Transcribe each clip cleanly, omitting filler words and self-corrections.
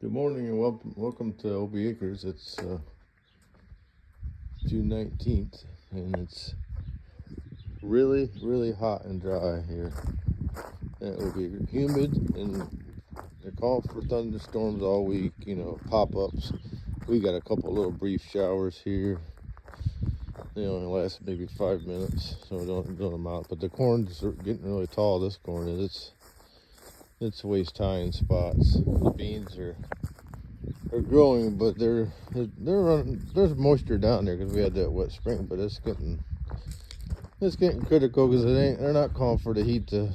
Good morning and welcome to Obieacres. It's June 19th and it's really hot and dry here at Obieacres. Humid, and they're calling for thunderstorms all week, pop-ups. We got a couple little brief showers here. They only last maybe 5 minutes, so we don't them out. But the corn's getting really tall. This corn is. It's waist high in spots. The beans are growing, but they're running. There's moisture down there because we had that wet spring, but it's getting critical because they're not calling for the heat to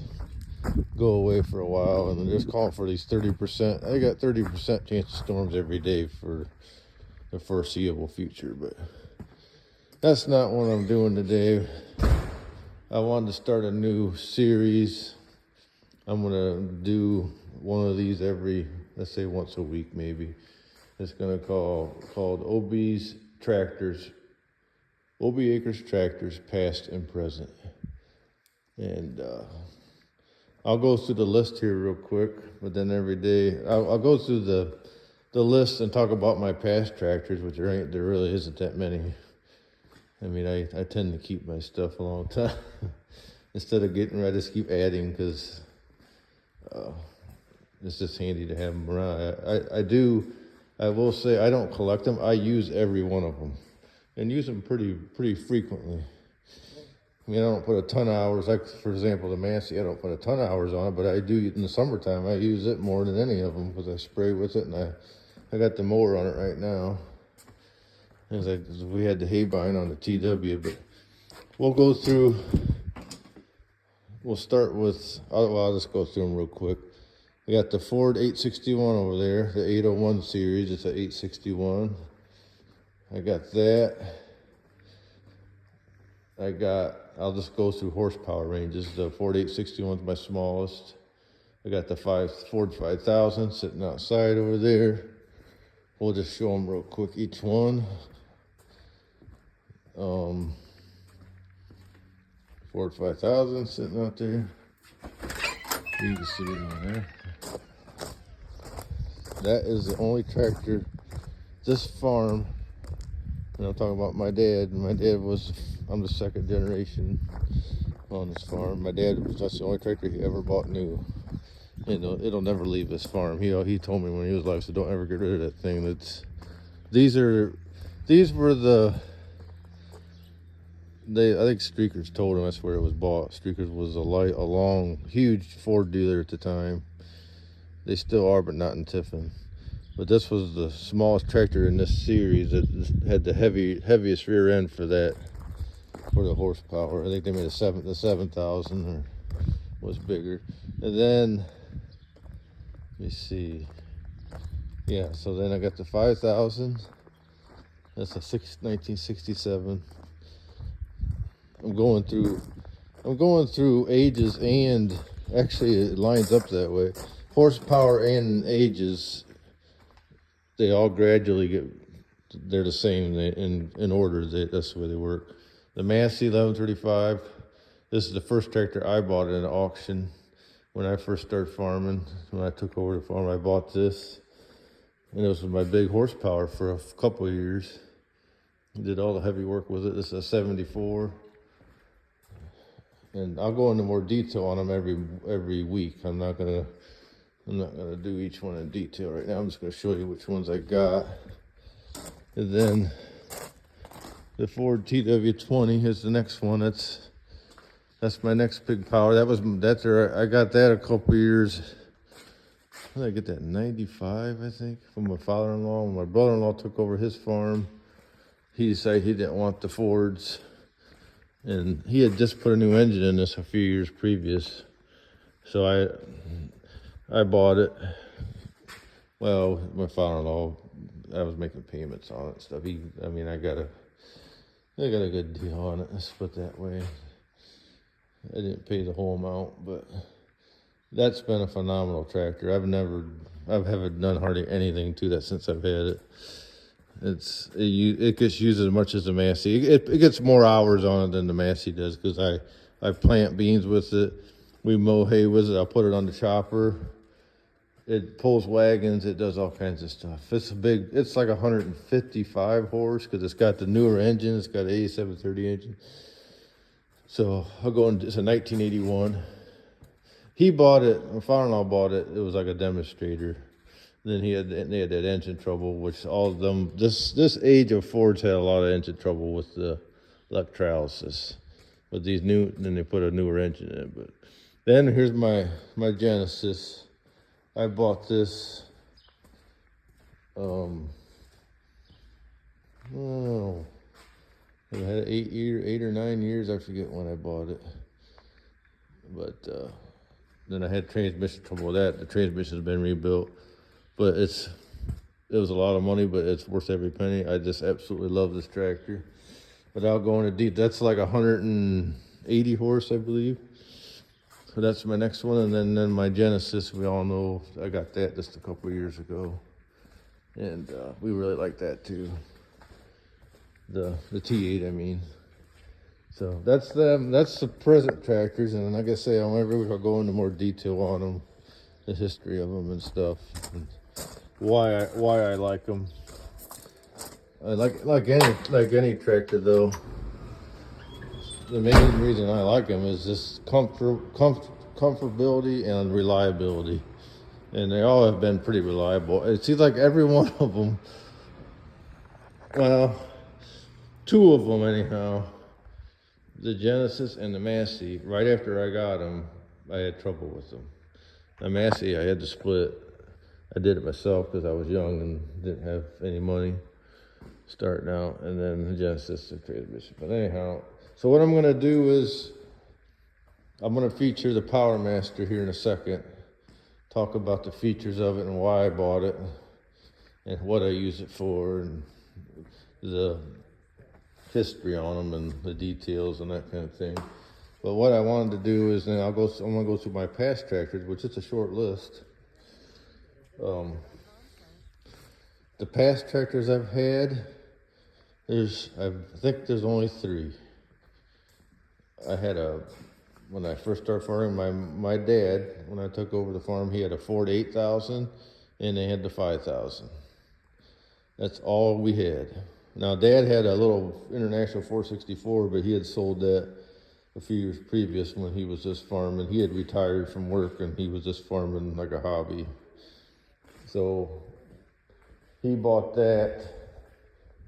go away for a while, and they're just calling for these 30%. I got 30% chance of storms every day for the foreseeable future, but that's not what I'm doing today. I wanted to start a new series. I'm gonna do one of these let's say once a week maybe. It's gonna called Obieacres Tractors Past and Present. And I'll go through the list here real quick, but then every day I'll go through the list and talk about my past tractors, which there really isn't that many. I mean, I tend to keep my stuff a long time instead of getting ready to just keep adding, because it's just handy to have them around. I will say I don't collect them. I use every one of them and use them pretty frequently. I mean, I don't put a ton of hours, like for example, the Massey, I don't put a ton of hours on it, but I do in the summertime. I use it more than any of them because I spray with it, and I got the mower on it right now. It's like we had the hay bind on the TW, but we'll start with, I'll just go through them real quick. We got the Ford 861 over there, the 801 series. It's an 861. I got that. I'll just go through horsepower ranges. The Ford 861 is my smallest. I got the Ford 5000 sitting outside over there. We'll just show them real quick, each one. Ford 5000 sitting out there. You can see it in there. That is the only tractor this farm, and I'm talking about my dad. I'm the second generation on this farm. That's the only tractor he ever bought new. It'll never leave this farm. He told me when he was alive, so don't ever get rid of that thing. These were I think Streakers told him that's where it was bought. Streakers was a long, huge Ford dealer at the time. They still are, but not in Tiffin. But this was the smallest tractor in this series. It had the heaviest rear end for the horsepower. I think they made the 7000 was bigger. And then let me see. Yeah, so then I got the 5000. That's a 1967. I'm going through ages, and actually it lines up that way. Horsepower and ages, they all gradually they're the same in order. That's the way they work. The Massey 1135, this is the first tractor I bought at an auction when I first started farming. When I took over the farm, I bought this, and it was my big horsepower for a couple of years. I did all the heavy work with it. This is a 74. And I'll go into more detail on them every week. I'm not gonna do each one in detail right now. I'm just gonna show you which ones I got. And then the Ford TW20 is the next one. That's my next big power. I got that a couple years. When did I get that? 95, I think, from my father-in-law. When my brother-in-law took over his farm, he decided he didn't want the Fords. And he had just put a new engine in this a few years previous. So I bought it. Well, my father-in-law, I was making payments on it and stuff. I got a good deal on it, let's put it that way. I didn't pay the whole amount, but that's been a phenomenal tractor. I haven't done hardly anything to that since I've had it. It gets used as much as the Massey. It gets more hours on it than the Massey does, because I plant beans with it. We mow hay with it. I'll put it on the chopper, It pulls wagons. It does all kinds of stuff. It's a big. It's like 155 horse because it's got the newer engine. It's got an 8730 engine. So I'll go into. It's a 1981. He bought it. My father-in-law bought it. It was like a demonstrator. Then they had that engine trouble, which all of them. This age of Fords had a lot of engine trouble with the electrolysis. But these new, then they put a newer engine in it. But then here's my Genesis. I bought this. Oh, I had 8 or 9 years. I forget when I bought it. But then I had transmission trouble with that. The transmission's been rebuilt. But it was a lot of money, but it's worth every penny. I just absolutely love this tractor. Without going into deep, that's like 180 horse, I believe. So that's my next one. And then my Genesis, we all know, I got that just a couple of years ago. And we really like that too. The T8, I mean. So that's them. That's the present tractors. And like I say, I'll go into more detail on them, the history of them and stuff. And why I like them. I like any tractor though. The main reason I like them is just comfortability and reliability, and they all have been pretty reliable. It seems like every one of them. Well, two of them anyhow. The Genesis and the Massey. Right after I got them, I had trouble with them. The Massey, I had to split. I did it myself because I was young and didn't have any money starting out, and then the Genesis, the transmission. But anyhow, so what I'm going to do is I'm going to feature the Power Master here in a second, talk about the features of it and why I bought it and what I use it for and the history on them and the details and that kind of thing. But what I wanted to do is then I'm going to go through my past tractors, which is a short list. The past tractors I've had, I think there's only 3. I had when I first started farming, my dad, when I took over the farm, he had a Ford 8000 and they had the 5000. That's all we had. Now Dad had a little International 464, but he had sold that a few years previous when he was just farming. He had retired from work and he was just farming like a hobby. So he bought that.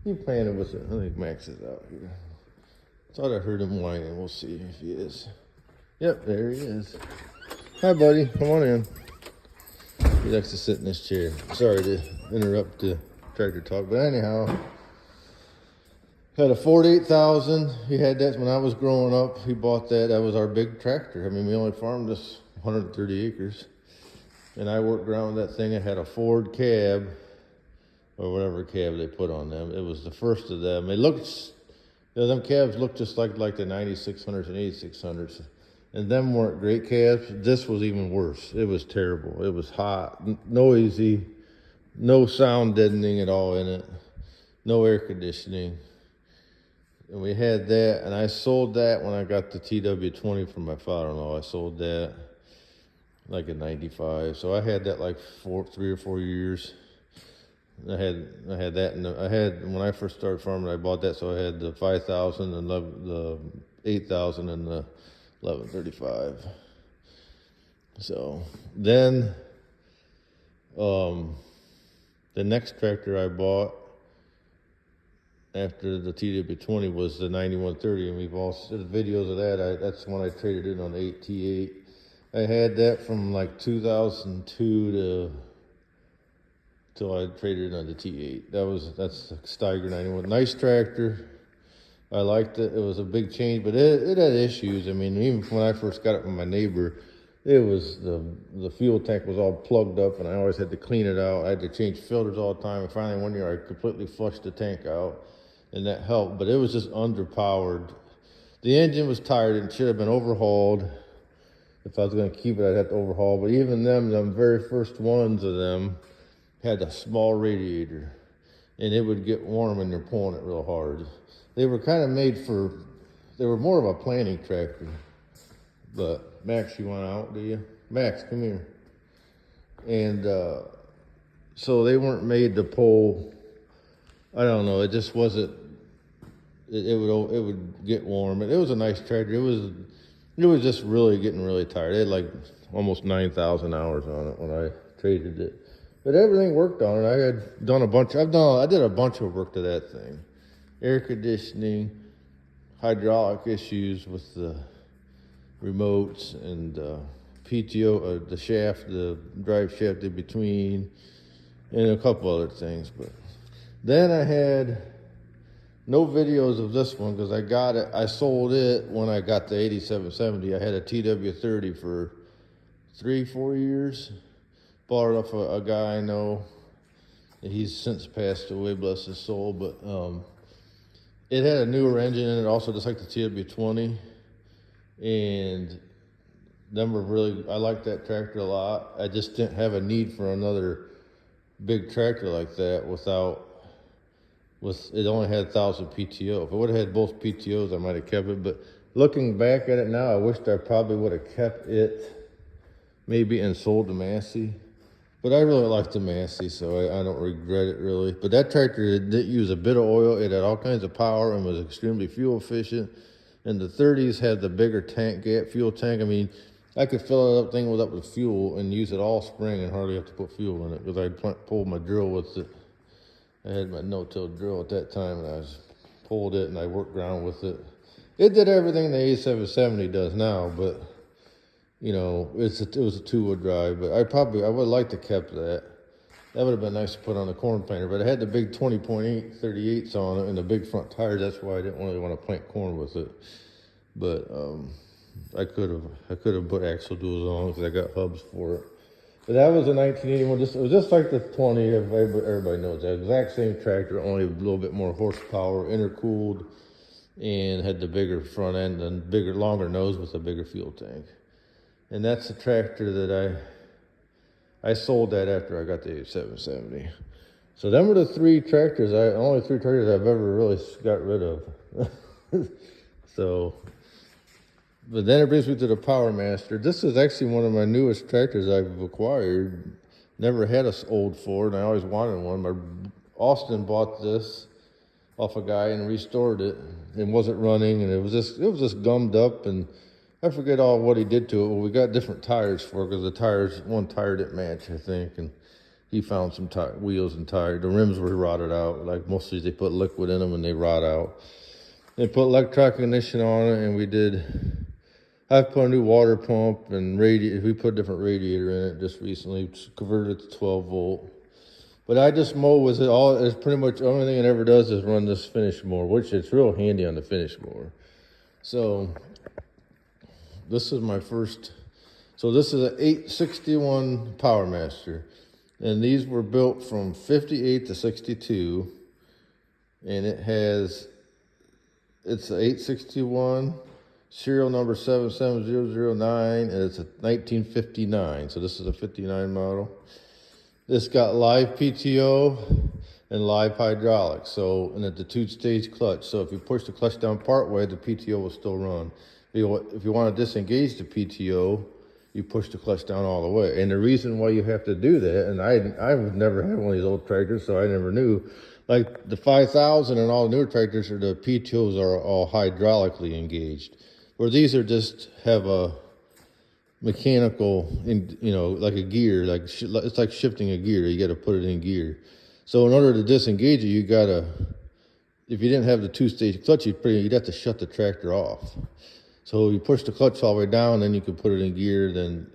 He planted with it. I think Max is out here. Thought I heard him whining. We'll see if he is. Yep, there he is. Hi, buddy. Come on in. He likes to sit in this chair. Sorry to interrupt the tractor talk, but anyhow, had a Ford 8000. He had that when I was growing up. He bought that. That was our big tractor. I mean, we only farmed this 130 acres. And I worked around with that thing. It had a Ford cab, or whatever cab they put on them. It was the first of them. It looked, them cabs looked just like the 9600s and 8600s. And them weren't great cabs. This was even worse. It was terrible. It was hot, noisy, no sound deadening at all in it, no air conditioning. And we had that, and I sold that when I got the TW20 from my father-in-law. I sold that like in 95. So I had that like 3 or 4 years. I had that, and I had, when I first started farming, I bought that, so I had the 5000 and the 8000 and the 1135. So then the next tractor I bought after the TW20 was the 9130, and we've all seen videos of that. That's when I traded in on the T8. I had that from like 2002 till I traded in on the T8. That's a Steiger 91. Nice tractor. I liked it. It was a big change, but it had issues. I mean, even when I first got it from my neighbor, it was the fuel tank was all plugged up, and I always had to clean it out. I had to change filters all the time. And finally, one year, I completely flushed the tank out, and that helped. But it was just underpowered. The engine was tired and should have been overhauled. If I was going to keep it, I'd have to overhaul. But even them very first ones of them had a small radiator, and it would get warm when you're pulling it real hard. They were kind of made they were more of a planting tractor. But Max, you want out, do you? Max, come here. And so they weren't made to pull. I don't know. It just wasn't. It would get warm. And it was a nice tractor. It was just really getting really tired. It had like almost 9,000 hours on it when I traded it. But everything worked on it. I had done a bunch. I did a bunch of work to that thing. Air conditioning, hydraulic issues with the remotes, and PTO, the shaft, the drive shaft in between, and a couple other things. But then I had no videos of this one because I got it. I sold it when I got the 8770. I had a TW30 for 3-4 years. Bought it off a guy I know. He's since passed away, bless his soul. But it had a newer engine in it, also just like the TW20. And I liked that tractor a lot. I just didn't have a need for another big tractor like that it only had 1,000 PTO. If it would have had both PTOs, I might have kept it. But looking back at it now, I wished I probably would have kept it maybe and sold the Massey. But I really liked the Massey, so I don't regret it really. But that tractor did use a bit of oil. It had all kinds of power and was extremely fuel efficient. And the 30s had the bigger fuel tank. I mean, I could fill it up with fuel and use it all spring and hardly have to put fuel in it because I pulled my drill with it. I had my no-till drill at that time, and I pulled it and I worked ground with it. It did everything the A770 does now, but you know, it was a two-wheel drive. But I would like to kept that. That would have been nice to put on the corn planter, but it had the big 20.8 38s on it and the big front tires. That's why I didn't really want to plant corn with it. But I could have put axle duals on because I got hubs for it. But that was a 1981. It was just like the 20. Everybody knows that exact same tractor, only a little bit more horsepower, intercooled, and had the bigger front end and longer nose with a bigger fuel tank. And that's the tractor that I sold that after I got the 770. So them were the only three tractors I've ever really got rid of. So, but then it brings me to the Power Master. This is actually one of my newest tractors I've acquired. Never had an old Ford, and I always wanted one. Austin bought this off a guy and restored it. It wasn't running, and it was just gummed up, and I forget what he did to it. Well, we got different tires for it because one tire didn't match, I think, and he found some wheels and tires. The rims were rotted out. Like mostly they put liquid in them and they rot out. They put electronic ignition on it, and I've put a new water pump and we put a different radiator in it just recently, converted it to 12 volt. But I just mow with it it's pretty much the only thing it ever does is run this finish mower, which it's real handy on the finish mower. So this is my first. So this is an 861 Power Master, and these were built from 58 to 62, and it's an 861. Serial number 77009, and it's a 1959. So this is a 59 model. This got live PTO and live hydraulics. So, and it's a two-stage clutch. So if you push the clutch down part way, the PTO will still run. If you want to disengage the PTO, you push the clutch down all the way. And the reason why you have to do that, and I've never had one of these old tractors, so I never knew. Like the 5000 and all the newer tractors, the PTOs are all hydraulically engaged. Where these have a mechanical, like a gear, it's like shifting a gear. You got to put it in gear. So in order to disengage it, if you didn't have the two-stage clutch, you'd have to shut the tractor off. So you push the clutch all the way down, then you can put it in gear, then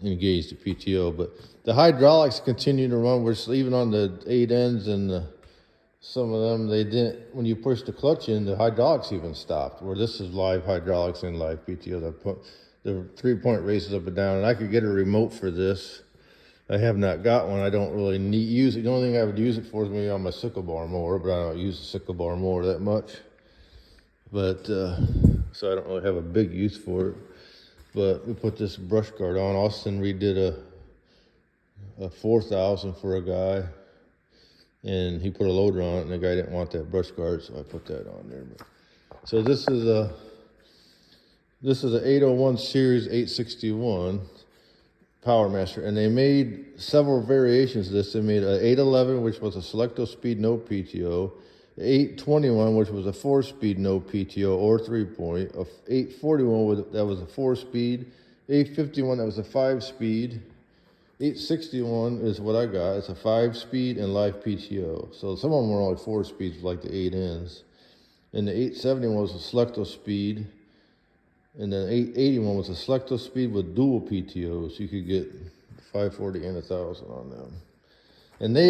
engage the PTO. But the hydraulics continue to run. Even on the 8 ends and some of them, they didn't. When you push the clutch in, the hydraulics even stopped. Where this is live hydraulics and live PTO. I put the 3-point races up and down, and I could get a remote for this. I have not got one. I don't really use it. The only thing I would use it for is maybe on my sickle bar mower, but I don't use the sickle bar mower that much. But so I don't really have a big use for it. But we put this brush guard on. Austin redid a 4000 for a guy, and he put a loader on it, and the guy didn't want that brush guard, so I put that on there. So this is a 801 series 861, Power Master, and they made several variations of this. They made an 811, which was a selecto-speed, no PTO, 821, which was a 4-speed, no PTO or 3-point, a 841 that was a 4-speed, 851 that was a 5-speed, 861 is what I got. It's a 5-speed and live PTO. So some of them were only 4 speeds, like the 8Ns, and the 871 was a selecto speed. And then 881 was a selecto speed with dual PTOs. You could get 540 and 1,000 on them. And the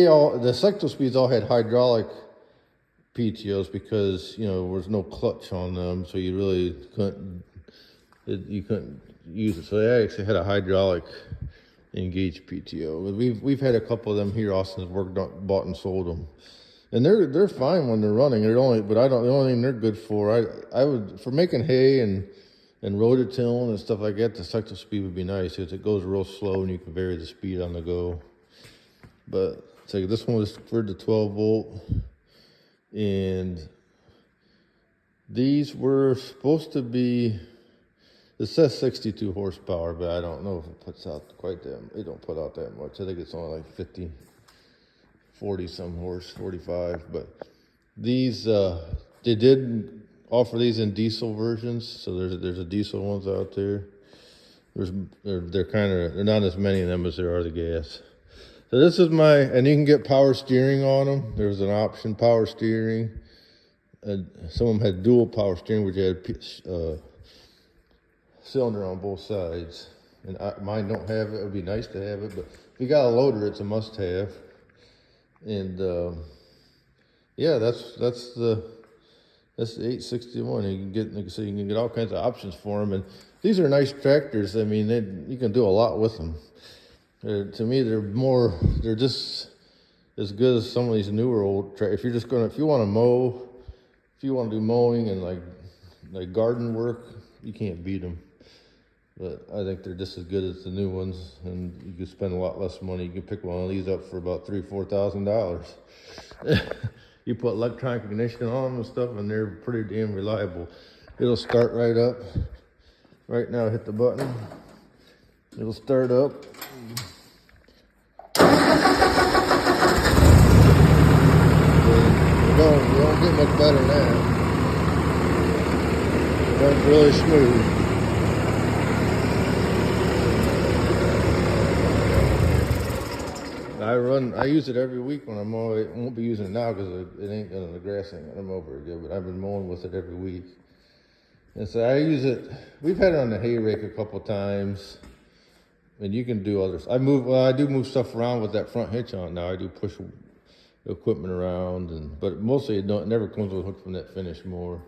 selecto speeds all had hydraulic PTOs because, you know, there was no clutch on them. So you really couldn't use it. So they actually had a hydraulic engaged PTO. We've had a couple of them here. Austin's bought and sold them. And they're fine when they're running. The only thing they're good for, I would, for making hay and rototilling and stuff like that, the selective speed would be nice because it goes real slow and you can vary the speed on the go. But so this one was for the 12 volt, and these were supposed to be, it says 62 horsepower, but I don't know if it puts out quite that. It don't put out that much. I think it's only like 50, 40 some horse, 45. But these, they did offer these in diesel versions, so there's a diesel ones out there. They're not as many of them as there are the gas. So this is and you can get power steering on them. There's an option, power steering. Some of them had dual power steering, which had cylinder on both sides. And mine don't have it. It would be nice to have it, but if you got a loader, it's a must-have. And yeah, that's the 861. You can get, like I said, you can get all kinds of options for them, and these are nice tractors. I mean, you can do a lot with them. To me, they're just as good as some of these newer old tractors. If you want to mow, if you want to do mowing and like garden work, you can't beat them. But I think they're just as good as the new ones, and you can spend a lot less money. You can pick one of these up for about $3,000-4,000. You put electronic ignition on them and stuff, and they're pretty damn reliable. It'll start right up. Right now, hit the button. It'll start up. You don't get much better than that. It runs really smooth. I use it every week when I'm mowing. I won't be using it now because the grass ain't gonna mow very good, but I've been mowing with it every week. And so I use it. We've had it on the hay rake a couple times, and you can do others. I do move stuff around with that front hitch on now. I do push equipment around, but mostly it never comes with a hook from that finish mower,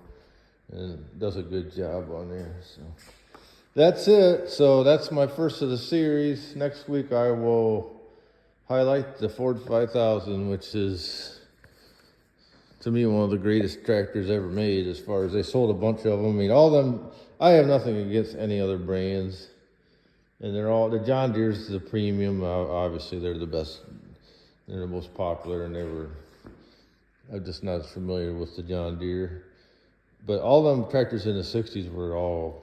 and it does a good job on there. So that's it. So that's my first of the series. Next week I will highlight the Ford 5000, which is, to me, one of the greatest tractors ever made. As far as, they sold a bunch of them. I mean, all of them. I have nothing against any other brands, and the John Deere's the premium. Obviously, they're the best. They're the most popular, and I'm just not as familiar with the John Deere. But all them tractors in the 60s were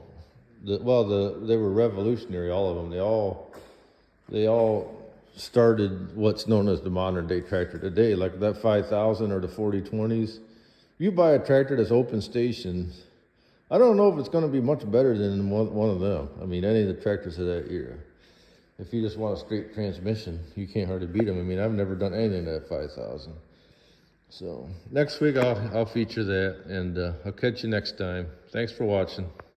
they were revolutionary, all of them. They all started what's known as the modern day tractor today, like that 5000 or the 4020s. You buy a tractor that's open station, I don't know if it's going to be much better than one of them. I mean, any of the tractors of that era. If you just want a straight transmission, you can't hardly beat them. I mean, I've never done anything to that 5000. So next week I'll feature that, and I'll catch you next time. Thanks for watching.